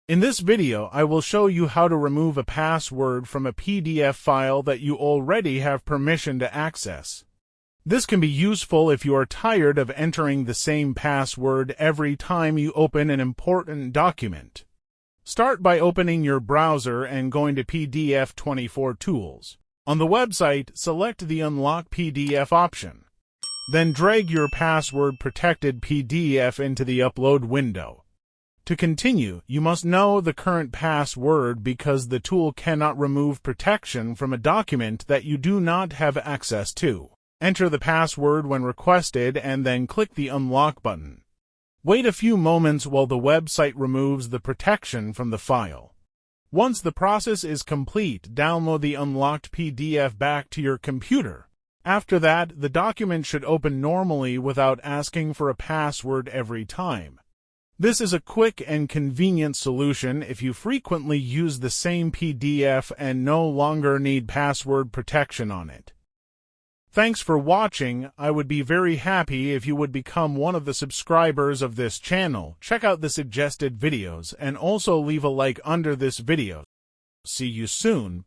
In this video, I will show you how to remove a password from a PDF file that you already have permission to access. This can be useful if you are tired of entering the same password every time you open an important document. Start by opening your browser and going to PDF24 Tools. On the website, select the Unlock PDF option. Then drag your password-protected PDF into the Upload window. To continue, you must know the current password because the tool cannot remove protection from a document that you do not have access to. Enter the password when requested and then click the Unlock button. Wait a few moments while the website removes the protection from the file. Once the process is complete, download the unlocked PDF back to your computer. After that, the document should open normally without asking for a password every time. This is a quick and convenient solution if you frequently use the same PDF and no longer need password protection on it. Thanks for watching. I would be very happy if you would become one of the subscribers of this channel. Check out the suggested videos and also leave a like under this video. See you soon.